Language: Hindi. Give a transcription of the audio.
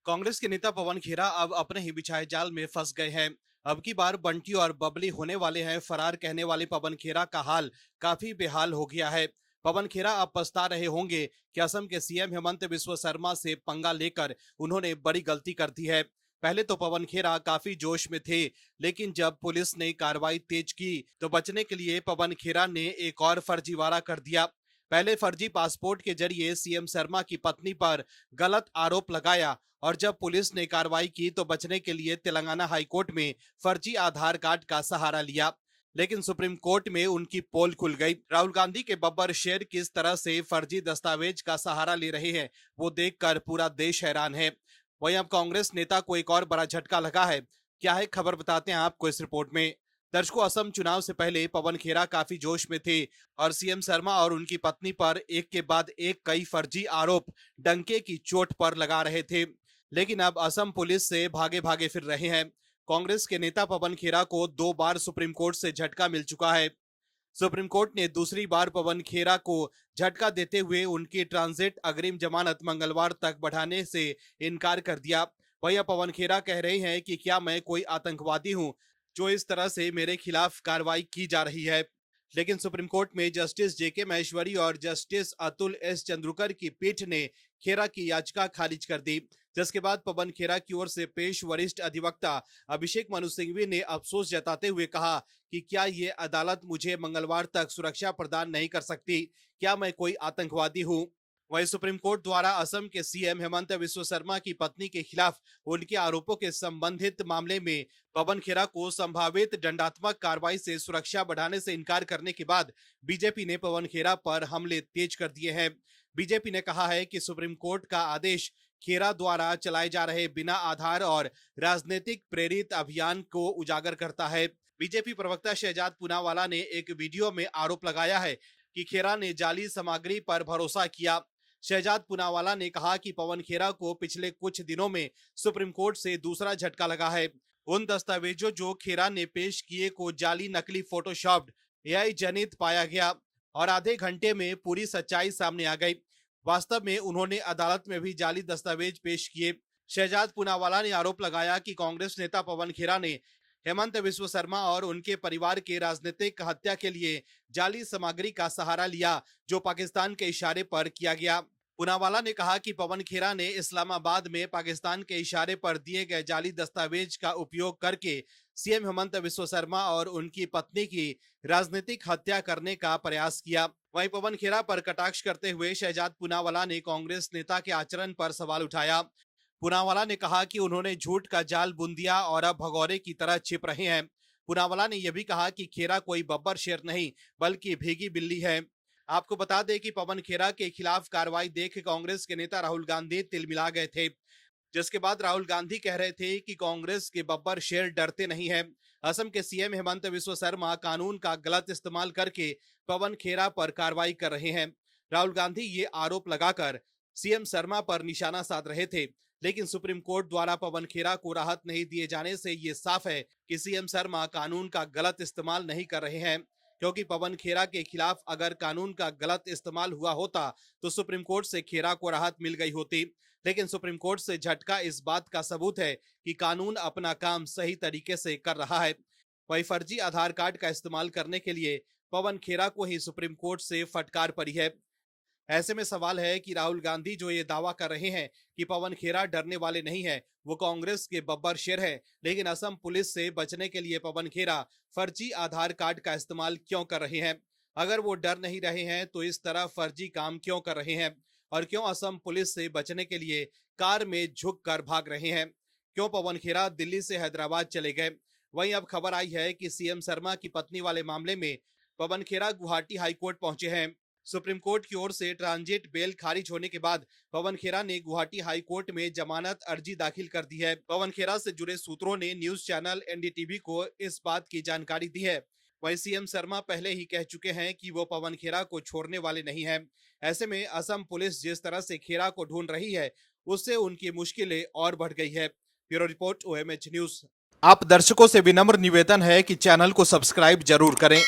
कांग्रेस के नेता पवन खेरा अब अपने ही बिछाए जाल में फंस गए हैं। अब की बार बंटी और बबली होने वाले हैं। फरार कहने वाले पवन खेरा का हाल काफी बेहाल हो गया है। पवन खेरा अब पछता रहे होंगे कि असम के सीएम हेमंत बिस्वा शर्मा से पंगा लेकर उन्होंने बड़ी गलती कर दी है। पहले तो पवन खेरा काफी जोश में थे, लेकिन जब पुलिस ने कार्रवाई तेज की तो बचने के लिए पवन खेरा ने एक और फर्जीवाड़ा कर दिया। पहले फर्जी पासपोर्ट के जरिए सीएम शर्मा की पत्नी पर गलत आरोप लगाया और जब पुलिस ने कार्रवाई की तो बचने के लिए तेलंगाना हाईकोर्ट में फर्जी आधार कार्ड का सहारा लिया। लेकिन सुप्रीम कोर्ट में उनकी पोल खुल गई। राहुल गांधी के बब्बर शेर किस तरह से फर्जी दस्तावेज का सहारा ले रहे हैं, वो देखकर पूरा देश हैरान है। वहीं अब कांग्रेस नेता को एक और बड़ा झटका लगा है। क्या है खबर, बताते हैं आपको इस रिपोर्ट में। दर्शकों, असम चुनाव से पहले पवन खेरा काफी जोश में थे और सीएम शर्मा और उनकी पत्नी पर एक के बाद एक कई फर्जी आरोप डंके की चोट पर लगा रहे थे। लेकिन अब असम पुलिस से भागे भागे फिर रहे हैं। कांग्रेस के नेता पवन खेरा को 2 बार सुप्रीम कोर्ट से झटका मिल चुका है। सुप्रीम कोर्ट ने दूसरी बार पवन खेरा को झटका देते हुए उनकी ट्रांजिट अग्रिम जमानत मंगलवार तक बढ़ाने से इनकार कर दिया। वहीं पवन खेरा कह रहे हैं कि क्या मैं कोई आतंकवादी हूं जो इस तरह से मेरे खिलाफ कार्रवाई की जा रही है। लेकिन सुप्रीम कोर्ट में जस्टिस जेके महेश्वरी और जस्टिस अतुल एस चंद्रकर की पीठ ने खेरा की याचिका खारिज कर दी, जिसके बाद पवन खेरा की ओर से पेश वरिष्ठ अधिवक्ता अभिषेक मनु सिंघवी ने अफसोस जताते हुए कहा कि क्या ये अदालत मुझे मंगलवार तक सुरक्षा प्रदान नहीं कर सकती? क्या मैं कोई आतंकवादी हूँ? वहीं सुप्रीम कोर्ट द्वारा असम के सीएम हेमंत बिस्वा शर्मा की पत्नी के खिलाफ उनके आरोपों के संबंधित मामले में पवन खेरा को संभावित दंडात्मक कार्रवाई से सुरक्षा बढ़ाने से इनकार करने के बाद बीजेपी ने पवन खेरा पर हमले तेज कर दिए हैं। बीजेपी ने कहा है कि सुप्रीम कोर्ट का आदेश खेरा द्वारा चलाए जा रहे बिना आधार और राजनीतिक प्रेरित अभियान को उजागर करता है। बीजेपी प्रवक्ता शहजाद पूनावाला ने एक वीडियो में आरोप लगाया है कि खेरा ने जाली सामग्री पर भरोसा किया। शहजाद पूनावाला ने कहा कि पवन खेरा को पिछले कुछ दिनों में सुप्रीम कोर्ट से दूसरा झटका लगा है। उन दस्तावेजों जो खेरा ने पेश किए को जाली, नकली, फोटोशॉप्ड, एआई जनित पाया गया और आधे घंटे में पूरी सच्चाई सामने आ गई। वास्तव में उन्होंने अदालत में भी जाली दस्तावेज पेश किए। शहजाद पूनावाला ने आरोप लगाया कि कांग्रेस नेता पवन खेरा ने हेमंत बिस्वा शर्मा और उनके परिवार के राजनीतिक हत्या के लिए जाली सामग्री का सहारा लिया, जो पाकिस्तान के इशारे पर किया गया। पूनावाला ने कहा कि पवन खेरा ने इस्लामाबाद में पाकिस्तान के इशारे पर दिए गए जाली दस्तावेज का उपयोग करके सीएम हेमंत बिस्वा शर्मा और उनकी पत्नी की राजनीतिक हत्या करने का प्रयास किया। वहीं पवन खेरा पर कटाक्ष करते हुए शहजाद पूनावाला ने कांग्रेस नेता के आचरण पर सवाल उठाया। पूनावाला ने कहा कि उन्होंने झूठ का जाल बुन दिया और अब भगोरे की तरह छिप रहे हैं। पूनावाला ने यह भी कहा कि खेरा कोई बब्बर शेर नहीं बल्कि भीगी बिल्ली है। आपको बता दें कि पवन खेरा के खिलाफ कार्रवाई देख कांग्रेस के नेता राहुल गांधी तिलमिला गए थे, जिसके बाद राहुल गांधी कह रहे थे कि कांग्रेस के बब्बर शेर डरते नहीं हैं। असम के सीएम हेमंत बिस्वा शर्मा कानून का गलत इस्तेमाल करके पवन खेरा पर कार्रवाई कर रहे हैं। राहुल गांधी ये आरोप लगाकर सीएम शर्मा पर निशाना साध रहे थे, लेकिन सुप्रीम कोर्ट द्वारा पवन खेरा को राहत नहीं दिए जाने से ये साफ है कि सीएम शर्मा कानून का गलत इस्तेमाल नहीं कर रहे हैं, क्योंकि पवन खेरा के खिलाफ अगर कानून का गलत इस्तेमाल हुआ होता तो सुप्रीम कोर्ट से खेरा को राहत मिल गई होती। लेकिन सुप्रीम कोर्ट से झटका इस बात का सबूत है कि कानून अपना काम सही तरीके से कर रहा है। वही फर्जी आधार कार्ड का इस्तेमाल करने के लिए पवन खेरा को ही सुप्रीम कोर्ट से फटकार पड़ी है। ऐसे में सवाल है कि राहुल गांधी जो ये दावा कर रहे हैं कि पवन खेरा डरने वाले नहीं है, वो कांग्रेस के बब्बर शेर है, लेकिन असम पुलिस से बचने के लिए पवन खेरा फर्जी आधार कार्ड का इस्तेमाल क्यों कर रहे हैं? अगर वो डर नहीं रहे हैं तो इस तरह फर्जी काम क्यों कर रहे हैं? और क्यों असम पुलिस से बचने के लिए कार में झुक कर भाग रहे हैं? क्यों पवन खेरा दिल्ली से हैदराबाद चले गए? वहीं अब खबर आई है कि सीएम शर्मा की पत्नी वाले मामले में पवन खेरा गुवाहाटी हाईकोर्ट पहुंचे हैं। सुप्रीम कोर्ट की ओर से ट्रांजिट बेल खारिज होने के बाद पवन खेरा ने गुवाहाटी हाई कोर्ट में जमानत अर्जी दाखिल कर दी है। पवन खेरा से जुड़े सूत्रों ने न्यूज चैनल एनडीटीवी को इस बात की जानकारी दी है। वहीं सीएम शर्मा पहले ही कह चुके हैं कि वो पवन खेरा को छोड़ने वाले नहीं हैं। ऐसे में असम पुलिस जिस तरह से खेरा को ढूंढ रही है, उससे उनकी मुश्किलें और बढ़ गई है। Bureau report, OMH news. आप दर्शकों से विनम्र निवेदन है कि चैनल को सब्सक्राइब जरूर करें।